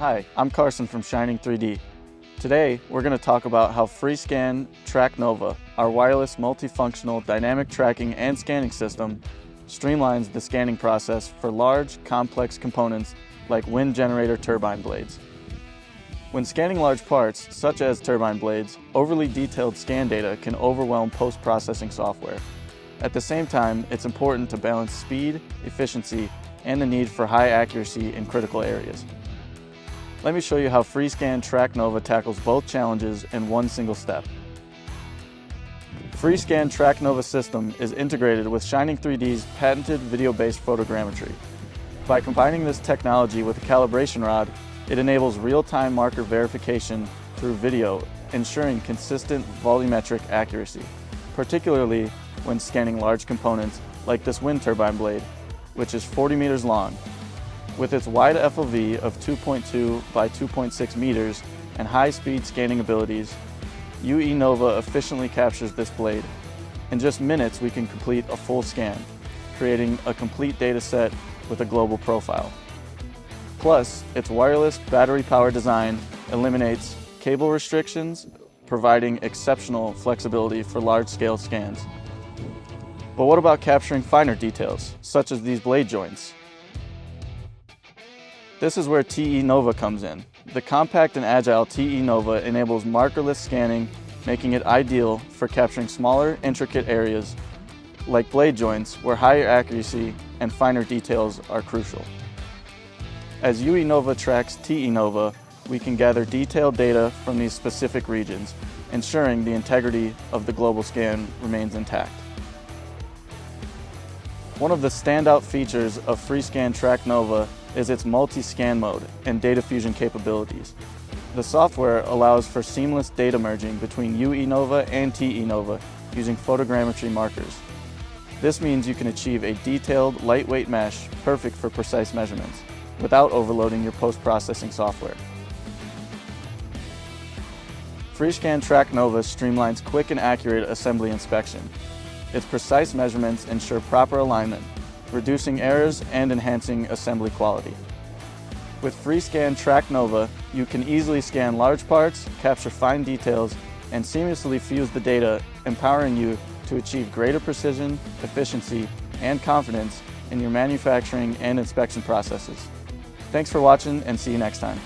Hi, I'm Carson from Shining 3D. Today, we're going to talk about how FreeScan Trak Nova, our wireless multifunctional dynamic tracking and scanning system, streamlines the scanning process for large, complex components like wind generator turbine blades. When scanning large parts, such as turbine blades, overly detailed scan data can overwhelm post-processing software. At the same time, it's important to balance speed, efficiency, and the need for high accuracy in critical areas. Let me show you how FreeScan Trak Nova tackles both challenges in one single step. FreeScan Trak Nova system is integrated with Shining 3D's patented video-based photogrammetry. By combining this technology with a calibration rod, it enables real-time marker verification through video, ensuring consistent volumetric accuracy, particularly when scanning large components like this wind turbine blade, which is 40 meters long. With its wide FOV of 2.2 by 2.6 meters and high-speed scanning abilities, UE Nova efficiently captures this blade. In just minutes, we can complete a full scan, creating a complete data set with a global profile. Plus, its wireless battery-powered design eliminates cable restrictions, providing exceptional flexibility for large-scale scans. But what about capturing finer details, such as these blade joints? This is where TE Nova comes in. The compact and agile TE Nova enables markerless scanning, making it ideal for capturing smaller, intricate areas like blade joints where higher accuracy and finer details are crucial. As UE Nova tracks TE Nova, we can gather detailed data from these specific regions, ensuring the integrity of the global scan remains intact. One of the standout features of FreeScan Trak Nova is its multi-scan mode and data fusion capabilities. The software allows for seamless data merging between UE Nova and TE Nova using photogrammetry markers. This means you can achieve a detailed, lightweight mesh perfect for precise measurements without overloading your post-processing software. FreeScan Trak Nova streamlines quick and accurate assembly inspection. Its precise measurements ensure proper alignment, reducing errors and enhancing assembly quality. With FreeScan Trak Nova, you can easily scan large parts, capture fine details, and seamlessly fuse the data, empowering you to achieve greater precision, efficiency, and confidence in your manufacturing and inspection processes. Thanks for watching, and see you next time.